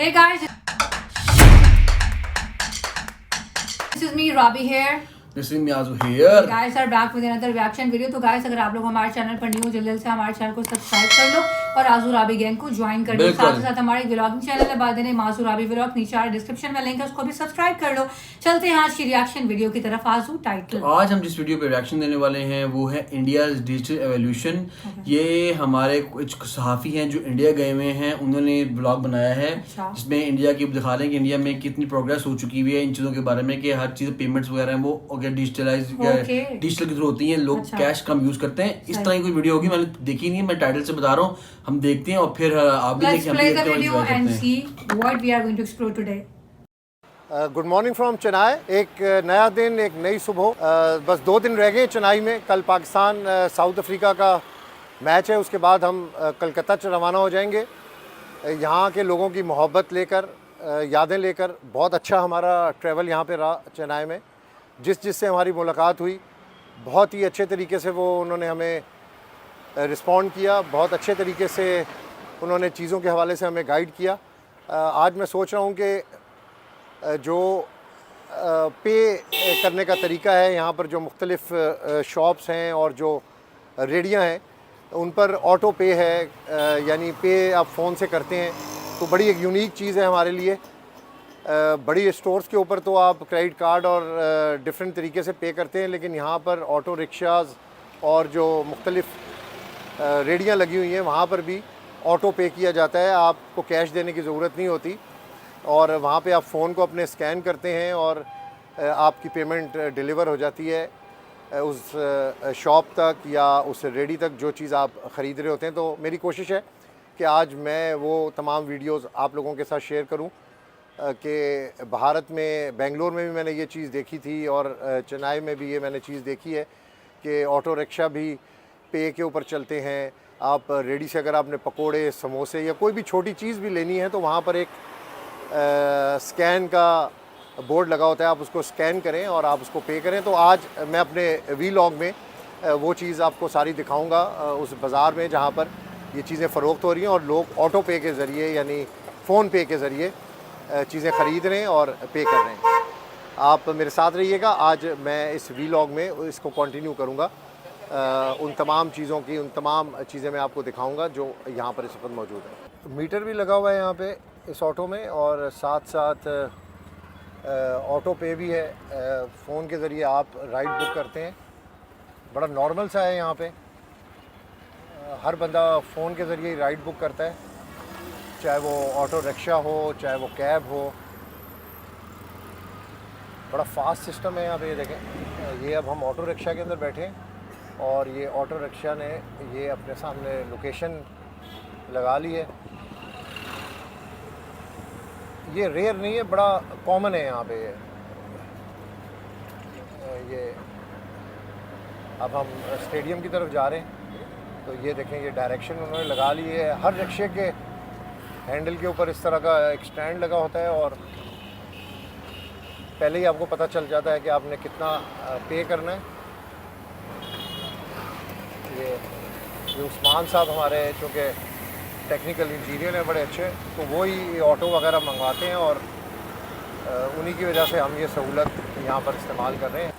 Hey guys, this is me Rabi here. This is Miyazu here. Guys are back with another reaction video. तो guys अगर आप लोग हमारे channel पर new हो जल्दी से हमारे चैनल को सब्सक्राइब कर लो और आजू राबी गैंग को ज्वाइन कर लो। साथ ही साथ हमारे व्लॉगिंग चैनल है बादने माजू राबी व्लॉग, नीचे आ डिस्क्रिप्शन में लिंक है, उसको भी सब्सक्राइब कर लो। चलते हैं आज की रिएक्शन वीडियो की तरफ। आजू टाइटल आज हम जिस वीडियो पे रिएक्शन देने वाले हैं वो है इंडियाज डिजिटल एवोल्यूशन। ये हमारे कुछ सहाफ़ी हैं जो इंडिया गए हुए हैं, उन्होंने ब्लॉग बनाया है जिसमें इंडिया की दिखा रहे हैं कि इंडिया में कितनी प्रोग्रेस हो चुकी हुई है इन चीज़ों के बारे में, कि हर चीज़ पेमेंट्स वगैरह हैं वो अगर डिजिटल के थ्रू होती हैं, लोग कैश कम यूज करते हैं। इस तरह की कोई वीडियो होगी, मैंने देखी नहीं, मैं टाइटल से बता रहा हूँ, हम देखते हैं और फिर आप भी गुड मॉर्निंग फ्रॉम चेन्नई। एक नया दिन, एक नई सुबह। बस 2 दिन रह गए चेन्नई में। कल पाकिस्तान साउथ अफ्रीका का मैच है, उसके बाद हम कलकत्ता रवाना हो जाएंगे। यहाँ के लोगों की मोहब्बत लेकर, यादें लेकर बहुत अच्छा हमारा ट्रैवल यहाँ पे रहा चेन्नई में। जिससे हमारी मुलाकात हुई, बहुत ही अच्छे तरीके से उन्होंने हमें रिस्पॉन्ड किया, बहुत अच्छे तरीके से उन्होंने चीज़ों के हवाले से हमें गाइड किया। आज मैं सोच रहा हूँ कि जो पे करने का तरीका है यहाँ पर, जो मुख्तलिफ़ शॉप्स हैं और जो रेडियाँ हैं, उन पर ऑटो पे है, यानी पे आप फ़ोन से करते हैं, तो बड़ी एक यूनिक चीज़ है हमारे लिए। बड़ी स्टोर्स के ऊपर तो आप क्रेडिट कार्ड और डिफरेंट तरीके से पे करते हैं, लेकिन यहाँ पर ऑटो रिक्शाज़ और जो मुख्तलिफ़ रेडियाँ लगी हुई हैं वहाँ पर भी ऑटो पे किया जाता है। आपको कैश देने की ज़रूरत नहीं होती और वहाँ पे आप फ़ोन को अपने स्कैन करते हैं और आपकी पेमेंट डिलीवर हो जाती है उस शॉप तक या उस रेडी तक जो चीज़ आप ख़रीद रहे होते हैं। तो मेरी कोशिश है कि आज मैं वो तमाम वीडियोज़ आप लोगों के साथ शेयर करूँ कि भारत में, बेंगलोर में भी मैंने ये चीज़ देखी थी और चेन्नई में भी ये मैंने चीज़ देखी है कि ऑटो रिक्शा भी पे के ऊपर चलते हैं। आप रेडी से अगर आपने पकोड़े, समोसे या कोई भी छोटी चीज़ भी लेनी है तो वहाँ पर एक स्कैन का बोर्ड लगा होता है, आप उसको स्कैन करें और आप उसको पे करें। तो आज मैं अपने वीलॉग में वो चीज़ आपको सारी दिखाऊँगा, उस बाज़ार में जहाँ पर ये चीज़ें फ़रोख्त हो रही हैं और लोग ऑटो पे के ज़रिए यानी फ़ोन पे के ज़रिए चीज़ें ख़रीद रहे हैं और पे कर रहे हैं। आप मेरे साथ रहिएगा। आज मैं इस वीलॉग में इसको कंटिन्यू करूँगा, उन तमाम चीज़ों की, उन तमाम चीज़ें मैं आपको दिखाऊंगा जो यहाँ पर इस वक्त मौजूद है। मीटर भी लगा हुआ है यहाँ पे इस ऑटो में और साथ साथ ऑटो पे भी है। फ़ोन के ज़रिए आप राइड बुक करते हैं, बड़ा नॉर्मल सा है यहाँ पे। हर बंदा फ़ोन के ज़रिए राइड बुक करता है, चाहे वो ऑटो रिक्शा हो, चाहे वो कैब हो। बड़ा फास्ट सिस्टम है यहाँ पे। ये देखें, ये अब हम ऑटो रिक्शा के अंदर बैठे हैं और ये ऑटो रिक्शा ने ये अपने सामने लोकेशन लगा ली है। ये रेयर नहीं है, बड़ा कॉमन है यहाँ पे। ये अब हम स्टेडियम की तरफ जा रहे हैं तो ये देखें, ये डायरेक्शन उन्होंने लगा ली है। हर रिक्शे के हैंडल के ऊपर इस तरह का एक स्टैंड लगा होता है और पहले ही आपको पता चल जाता है कि आपने कितना पे करना है। ये उस्मान साहब हमारे चूँकि टेक्निकल इंजीनियर हैं बड़े अच्छे, तो वो ही ऑटो वगैरह मंगवाते हैं और उन्हीं की वजह से हम ये सहूलत यहाँ पर इस्तेमाल कर रहे हैं।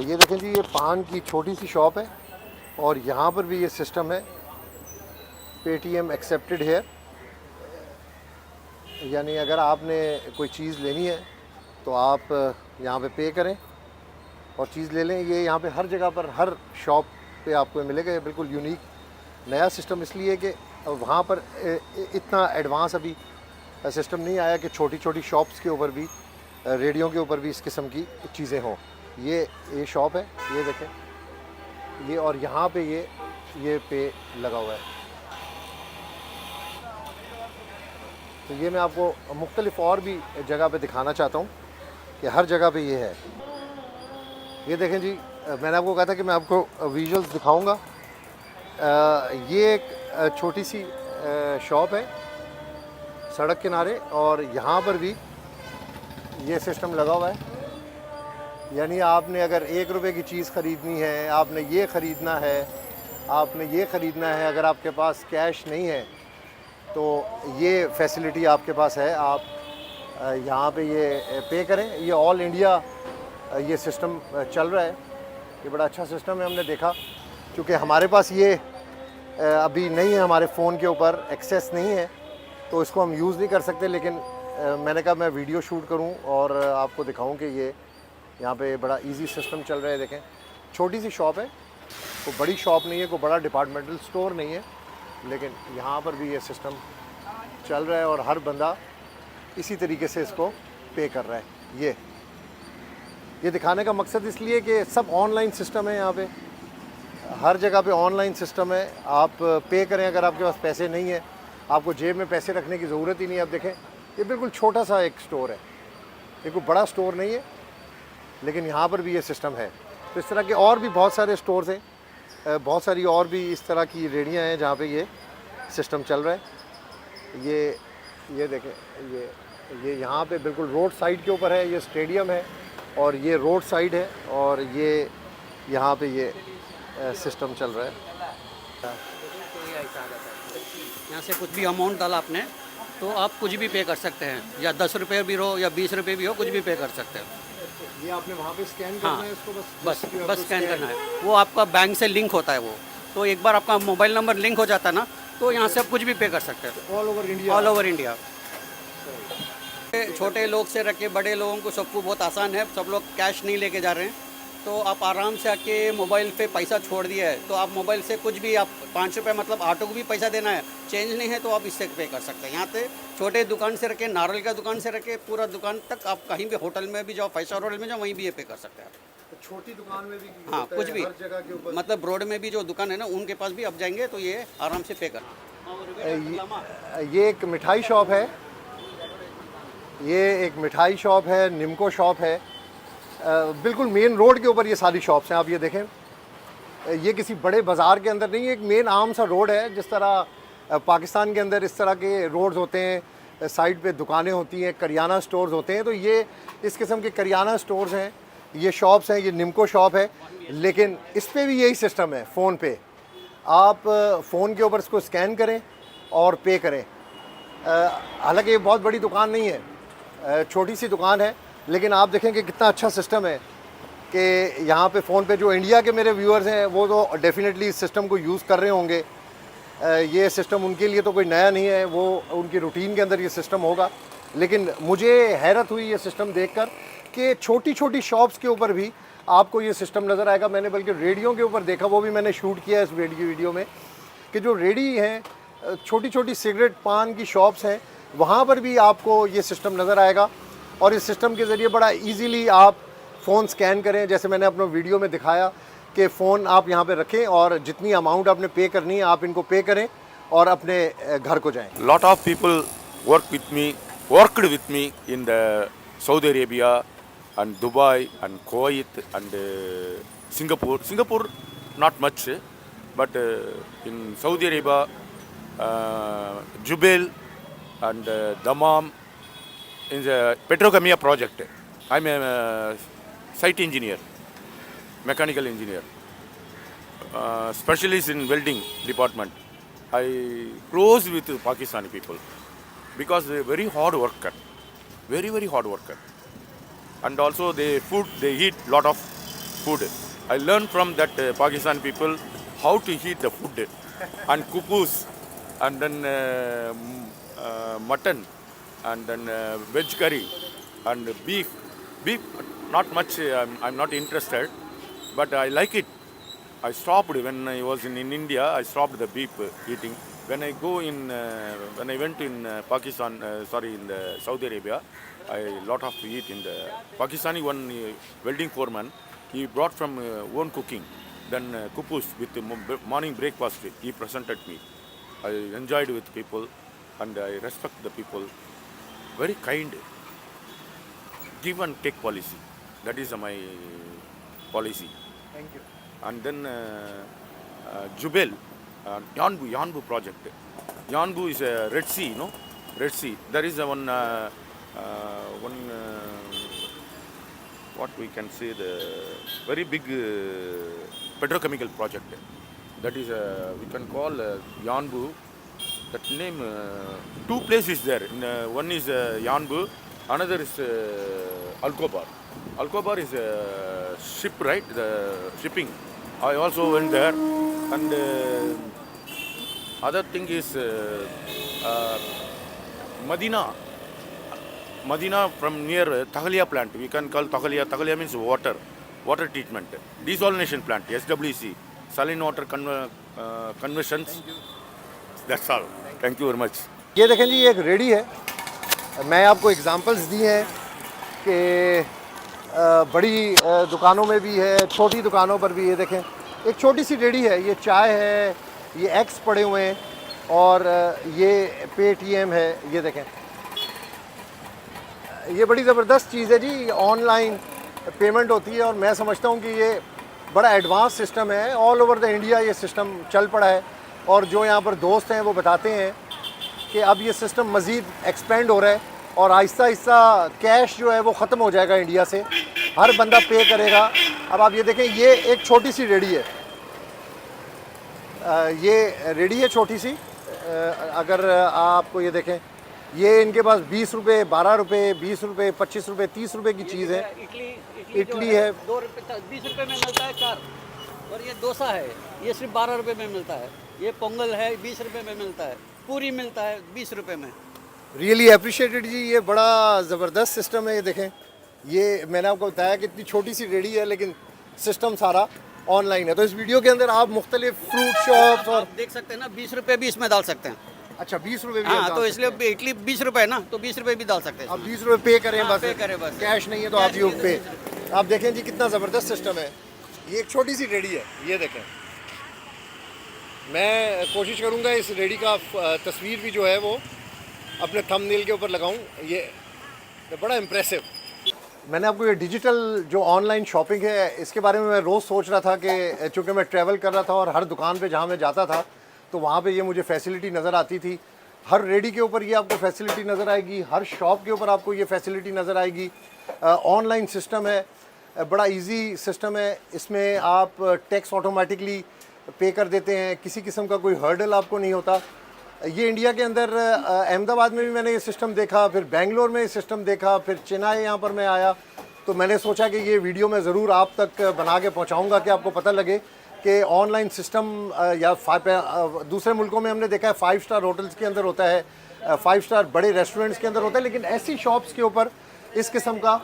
ये देखें जी, ये पान की छोटी सी शॉप है और यहाँ पर भी ये सिस्टम है, पेटीएम एक्सेप्टेड है। यानी अगर आपने कोई चीज़ लेनी है तो आप यहाँ पे करें और चीज़ ले लें। ये यहाँ पे हर जगह पर, हर शॉप पे आपको मिलेगा। ये बिल्कुल यूनिक नया सिस्टम इसलिए कि वहाँ पर इतना एडवांस अभी सिस्टम नहीं आया कि छोटी छोटी शॉप्स के ऊपर भी, रेडियो के ऊपर भी इस किस्म की चीज़ें हों। ये शॉप है, ये देखें ये, और यहाँ पे ये पे लगा हुआ है। तो ये मैं आपको मुख्तलिफ और भी जगह पे दिखाना चाहता हूँ कि हर जगह पे ये है। ये देखें जी, मैंने आपको कहा था कि मैं आपको विजुअल्स दिखाऊंगा। ये एक छोटी सी शॉप है सड़क किनारे और यहाँ पर भी ये सिस्टम लगा हुआ है। यानी आपने अगर 1 रुपए की चीज़ ख़रीदनी है, आपने ये ख़रीदना है, आपने ये ख़रीदना है, अगर आपके पास कैश नहीं है तो ये फैसिलिटी आपके पास है। आप यहाँ पे ये पे करें। ये ऑल इंडिया ये सिस्टम चल रहा है। ये बड़ा अच्छा सिस्टम है, हमने देखा। क्योंकि हमारे पास ये अभी नहीं है, हमारे फ़ोन के ऊपर एक्सेस नहीं है, तो इसको हम यूज़ नहीं कर सकते। लेकिन मैंने कहा मैं वीडियो शूट करूं और आपको दिखाऊं कि ये यहाँ पे बड़ा इजी सिस्टम चल रहा है। देखें, छोटी सी शॉप है, कोई बड़ी शॉप नहीं है, कोई बड़ा डिपार्टमेंटल स्टोर नहीं है, लेकिन यहाँ पर भी ये सिस्टम चल रहा है और हर बंदा इसी तरीके से इसको पे कर रहा है। ये दिखाने का मकसद इसलिए कि सब ऑनलाइन सिस्टम है। यहाँ पे हर जगह पे ऑनलाइन सिस्टम है। आप पे करें, अगर आपके पास पैसे नहीं है, आपको जेब में पैसे रखने की ज़रूरत ही नहीं है। अब देखें, ये बिल्कुल छोटा सा एक स्टोर है, ये कोई बड़ा स्टोर नहीं है, लेकिन यहाँ पर भी ये सिस्टम है। तो इस तरह के और भी बहुत सारे स्टोर्स हैं, बहुत सारी और भी इस तरह की रेहड़ियाँ हैं जहाँ पे ये सिस्टम चल रहा है। ये देखें, ये यहाँ पे बिल्कुल रोड साइड के ऊपर है। ये स्टेडियम है और ये रोड साइड है और ये यहाँ पे ये सिस्टम चल रहा है। यहाँ से कुछ भी अमाउंट डाला आपने तो आप कुछ भी पे कर सकते हैं, या 10 रुपये भी हो या 20 रुपये भी हो, कुछ भी पे कर सकते हैं। ये आपने वहाँ पे स्कैन करना है इसको, बस स्कैन करना है। वो आपका बैंक से लिंक होता है वो, तो एक बार आपका मोबाइल नंबर लिंक हो जाता है ना, तो यहाँ से आप कुछ भी पे कर सकते हैं all over India. All over India. छोटे लोग से रखे बड़े लोगों को सबको बहुत आसान है। सब लोग कैश नहीं लेके जा रहे हैं, तो आप आराम से आके मोबाइल पे पैसा छोड़ दिया है तो आप मोबाइल से कुछ भी, आप 5 रुपये मतलब ऑटो को भी पैसा देना है, चेंज नहीं है तो आप इससे पे कर सकते हैं। यहाँ पे छोटे दुकान से रखे, नारियल का दुकान से रखे, पूरा दुकान तक, आप कहीं भी होटल में भी जाओ, 5 स्टार होटल में जाओ, वहीं भी ये पे कर सकते हैं। तो छोटी दुकान में भी हाँ, कुछ भी, हर जगह के ऊपर, मतलब रोड में भी जो दुकान है ना, उनके पास भी आप जाएंगे तो ये आराम से पे करना। ये एक मिठाई शॉप है, ये एक मिठाई शॉप है, निम्को शॉप है। बिल्कुल मेन रोड के ऊपर ये सारी शॉप्स हैं। आप ये देखें, ये किसी बड़े बाज़ार के अंदर नहीं है, एक मेन आम सा रोड है। जिस तरह पाकिस्तान के अंदर इस तरह के रोड्स होते हैं, साइड पे दुकानें होती हैं, करियाना स्टोर्स होते हैं, तो ये इस किस्म के करियाना स्टोर्स हैं, ये शॉप्स हैं। ये निम्को शॉप है, लेकिन इस पर भी यही सिस्टम है। फ़ोन पे आप फ़ोन के ऊपर इसको स्कैन करें और पे करें। हालांकि ये बहुत बड़ी दुकान नहीं है, छोटी सी दुकान है, लेकिन आप देखें कि कितना अच्छा सिस्टम है कि यहाँ पे फ़ोन पे जो इंडिया के मेरे व्यूअर्स हैं वो तो डेफ़िनेटली इस सिस्टम को यूज़ कर रहे होंगे। ये सिस्टम उनके लिए तो कोई नया नहीं है, वो उनकी रूटीन के अंदर ये सिस्टम होगा। लेकिन मुझे हैरत हुई ये सिस्टम देखकर कि छोटी छोटी शॉप्स के ऊपर भी आपको ये सिस्टम नज़र आएगा। मैंने बल्कि रेडियो के ऊपर देखा, वो भी मैंने शूट किया इस वीडियो में, कि जो रेडी हैं, छोटी छोटी सिगरेट पान की शॉप्स हैं, वहाँ पर भी आपको ये सिस्टम नज़र आएगा। और इस सिस्टम के ज़रिए बड़ा इजीली आप फ़ोन स्कैन करें, जैसे मैंने अपने वीडियो में दिखाया कि फ़ोन आप यहाँ पे रखें और जितनी अमाउंट आपने पे करनी है आप इनको पे करें और अपने घर को जाएं। Lot of people worked with me in the Saudi Arabia and Dubai and Kuwait and Singapore. Singapore not much, but in Saudi Arabia, Jubail and Dammam, in the Petrochem project. I'm a site engineer, mechanical engineer, specialist in welding department. I close with Pakistani people because they're very hard worker, very hard worker, and also they eat lot of food. I learned from that Pakistan people how to eat the food and kupus and then mutton and then veg curry and beef. Beef not much. I'm not interested, but I like it. I stopped when I was in India. I stopped the beef eating. When I went in Pakistan, in the Saudi Arabia, I lot of eat in the Pakistani one welding foreman. He brought from own cooking. Then kupus with the morning breakfast. He presented me. I enjoyed with people, and I respect the people. Very kind. Give and take policy. That is my policy. Thank you. And then Jubail, Yanbu project. Yanbu is a Red Sea, Red Sea. There is one what we can say, the very big petrochemical project. That is, we can call Yanbu. That name, two places there. One is Yanbu, another is Alcobar. Alcobar is a ship, right? The shipping. I also went there, and other thing is Madina. Madina from near Tagalia plant. We can call Tagalia. Tagalia means water treatment. Desalination plant, SWC, saline water conversions. That's all. Thank you very much. ये देखें जी, ये एक ready है। मैं आपको examples दी हैं कि बड़ी दुकानों में भी है, छोटी दुकानों पर भी। ये देखें, एक छोटी सी रेडी है, ये चाय है, ये एग्स पड़े हुए हैं और ये पेटीएम है। ये देखें, ये बड़ी ज़बरदस्त चीज़ है जी। ऑनलाइन पेमेंट होती है और मैं समझता हूँ कि ये बड़ा एडवांस सिस्टम है। ऑल ओवर द इंडिया ये सिस्टम चल पड़ा है और जो यहाँ पर दोस्त हैं वो बताते हैं कि अब ये सिस्टम मज़ीद एक्सपेंड हो रहा है और आहिस्ता आहिस्ता कैश जो है वो ख़त्म हो जाएगा इंडिया से। हर बंदा पे करेगा। अब आप ये देखें, ये एक छोटी सी रेडी है, ये रेडी है छोटी सी। अगर आपको ये देखें, ये इनके पास 20 रुपये, 12 रुपये, 20 रुपये, 25 रुपये, 30 रुपये की चीज़ है। इडली है 2 रुपये 20 रुपये में मिलता है 4, और ये डोसा है, ये सिर्फ 12 रुपये में मिलता है। ये पोंगल है, 20 रुपये में मिलता है। पूरी मिलता है 20 रुपये में। रियली अप्रिशिएटेड जी, ये बड़ा ज़बरदस्त सिस्टम है। ये देखें, ये मैंने आपको बताया कि इतनी छोटी सी रेडी है लेकिन सिस्टम सारा ऑनलाइन है। तो इस वीडियो के अंदर आप मुख्तलिफ फ्रूट शॉप्स और आप देख सकते हैं ना, 20 रुपये भी इसमें डाल सकते हैं। अच्छा, 20 रुपये भी हाँ, आप तो डाल इसलिए सकते हैं। इडली 20 रुपये है ना, तो 20 रुपये भी डाल सकते हैं। आप 20 रुपये पे करें, हाँ, बस पे करें बस। कैश नहीं है तो आप यू पे। आप देखें जी, कितना ज़बरदस्त सिस्टम है। ये एक छोटी सी रेडी है, ये देखें। मैं कोशिश करूँगा इस रेडी का तस्वीर भी जो है वो अपने थंबनेल के ऊपर लगाऊँ। ये बड़ा इम्प्रेसिव। मैंने आपको ये डिजिटल जो ऑनलाइन शॉपिंग है इसके बारे में मैं रोज़ सोच रहा था कि चूँकि मैं ट्रैवल कर रहा था और हर दुकान पे जहाँ मैं जाता था तो वहाँ पे ये मुझे फैसिलिटी नज़र आती थी। हर रेडी के ऊपर ये आपको फैसिलिटी नज़र आएगी, हर शॉप के ऊपर आपको ये फैसिलिटी नज़र आएगी। ऑनलाइन सिस्टम है, बड़ा इजी सिस्टम है। इसमें आप टैक्स ऑटोमेटिकली पे कर देते हैं, किसी किस्म का कोई हर्डल आपको नहीं होता। ये इंडिया के अंदर अहमदाबाद में भी मैंने ये सिस्टम देखा, फिर बेंगलोर में ये सिस्टम देखा, फिर चेन्नई यहाँ पर मैं आया तो मैंने सोचा कि ये वीडियो मैं ज़रूर आप तक बना के पहुँचाऊँगा कि आपको पता लगे कि ऑनलाइन सिस्टम या दूसरे मुल्कों में हमने देखा है 5 स्टार होटल्स के अंदर होता है, 5 स्टार बड़े रेस्टोरेंट्स के अंदर होता है, लेकिन ऐसी शॉप्स के ऊपर इस किस्म का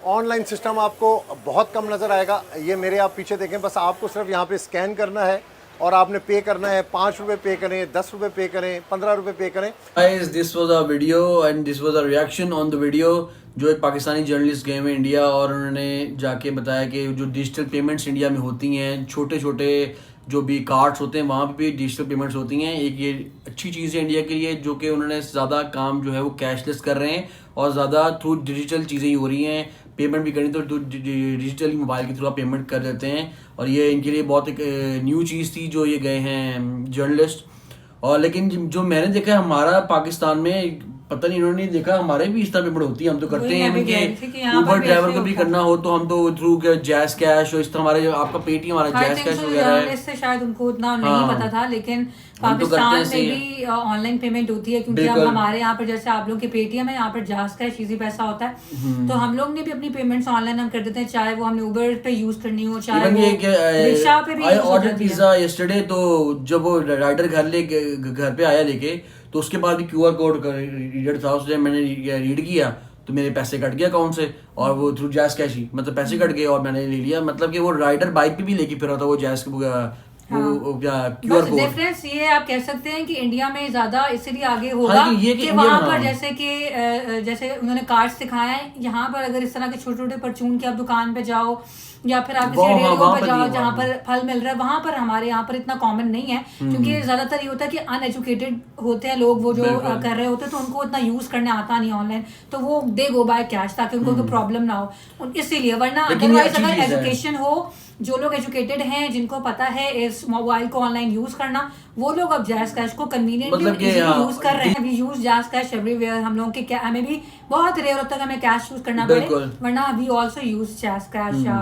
ऑनलाइन सिस्टम आपको बहुत कम नज़र आएगा। ये मेरे आप पीछे देखें, बस आपको सिर्फ यहाँ पे स्कैन करना है और आपने पे करना है। 5 रुपये पे करें, 10 रुपये पे करें, 15 रुपये पे करें। Guys, this was a video and this was a reaction on the video जो एक पाकिस्तानी जर्नलिस्ट गए हुए इंडिया और उन्होंने जाके बताया कि जो डिजिटल पेमेंट्स इंडिया में होती हैं, छोटे छोटे जो भी कार्ड्स होते हैं वहाँ पे भी डिजिटल पेमेंट्स होती हैं। एक ये अच्छी चीज़ है इंडिया के लिए, जो कि उन्होंने ज़्यादा काम जो है वो कैशलेस कर रहे हैं और ज़्यादा थ्रू डिजिटल चीज़ें ही हो रही हैं। पेमेंट भी करनी तो डिजिटली मोबाइल के थ्रू आप पेमेंट कर देते हैं और ये इनके लिए बहुत एक न्यू चीज़ थी जो ये गए हैं जर्नलिस्ट। और लेकिन जो मैंने देखा हमारा पाकिस्तान में पता नहीं इन्होंने देखा, हमारे भी इस तरह पेमेंट होती है, हम तो करते हैं। ऊबर ड्राइवर को भी करना हो तो हम तो थ्रू जैज कैश और इस तरह हमारे आपका पेटीएम हमारा जैज कैश वगैरह है। इससे शायद उनको उतना नहीं पता था, लेकिन पाकिस्तान में भी ऑनलाइन पेमेंट होती है क्योंकि अब हमारे यहाँ पर जैसे आप लोग के पेटीएम है, यहाँ पर जैज कैश इजी पैसा होता है, तो हम लोग ने भी अपनी पेमेंट्स ऑनलाइन हम कर देते हैं, चाहे वो हमने उबर पे यूज करनी हो, चाहे रिक्शा पे भी। आई ऑर्डर पिज्जा यस्टरडे, तो जब वो राइडर घर पे आया लेके तो उसके बाद भी QR कोड रीडर था, उसने मैंने रीड किया तो मेरे पैसे कट गए अकाउंट से और वो थ्रू जैज कैश ही मतलब पैसे कट गए और मैंने ले लिया। मतलब कि वो राइडर बाइक पे भी लेके फिर रहा था वो जैज QR कोड। डिफरेंस ये आप कह सकते हैं कि इंडिया में ज्यादा इसलिए आगे होगा कि वहाँ पर जैसे उन्होंने कार्ड्स दिखाए हैं, यहाँ पर अगर इस तरह के छोटे छोटे परचून की आप दुकान पे जाओ या फिर आप किसी रेडियो पे जाओ जहाँ पर फल मिल रहा है, वहाँ पर हमारे यहाँ पर इतना कॉमन नहीं है क्योंकि ज्यादातर ये होता है कि अनएजुकेटेड होते हैं लोग, वो जो कर रहे होते हैं तो उनको इतना यूज करने आता नहीं ऑनलाइन, तो वो दे गो बाय कैश ताकि उनको कोई प्रॉब्लम ना हो इसीलिए। वरना अदरवाइज अगर एजुकेशन हो, जो लोग एजुकेटेड हैं जिनको पता है इस इस मोबाइल को ऑनलाइन यूज करना, वो लोग अब जैज़ कैश को कन्वीनियंटली मतलब कि यूज कर रहे हैं। We use Jazz Cash everywhere. हम लोगों के हमें भी बहुत रेयर होता है हमें कैश यूज करना पड़े, वरना we also use Jazz Cash या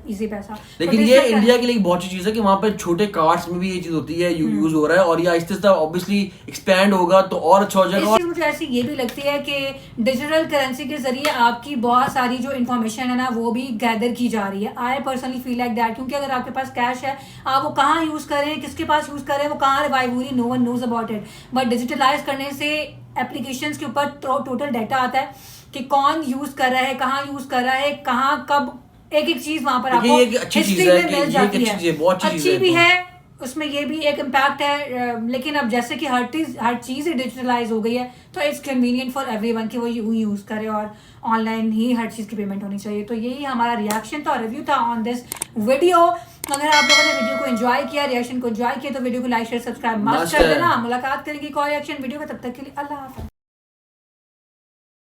इजी पैसा। लेकिन ये इंडिया के लिए एक बहुत अच्छी चीज है कि वहाँ पे छोटे कार्ड्स में भी ये चीज होती है, यूज हो रहा है, और ये आहिस्ते आहिस्ते ऑब्वियसली एक्सपैंड होगा तो और अच्छा हो जाएगा। और मुझे ऐसी ये भी लगती है कि डिजिटल करेंसी के जरिए आपकी बहुत सारी जो इन्फॉर्मेशन है ना वो भी गैदर की जा रही है। I personally feel like that, क्योंकि अगर आपके पास कैश है, आप वो कहाँ यूज करें, किसके पास यूज करें, वो कहाँ रिवाइव हो रही, no one knows about it. But digitalise करने से एप्लीकेशंस के ऊपर टोटल डाटा आता है कि कौन यूज कर रहा है, कहाँ यूज कर रहा है, कहाँ कब, एक एक चीज वहां पर आपको हिस्ट्री में मिल जाती है। अच्छी भी है, उसमें ये भी एक इम्पैक्ट है। लेकिन अब जैसे कि हर चीज डिजिटलाइज हो गई है, तो इट्स कन्वीनियंट फॉर एवरीवन कि वो यूज करे और ऑनलाइन ही हर चीज की पेमेंट होनी चाहिए। तो यही हमारा रिएक्शन था, रिव्यू था ऑन दिस वीडियो। अगर आप लोगों ने वीडियो को एंजॉय किया, रिएक्शन को एंजॉय किया, तो वीडियो को लाइक शेयर सब्सक्राइब मस्ट कर देना। मुलाकात करेंगे एक और रिएक्शन वीडियो में, तब तक के लिए अल्लाह हाफ़िज़।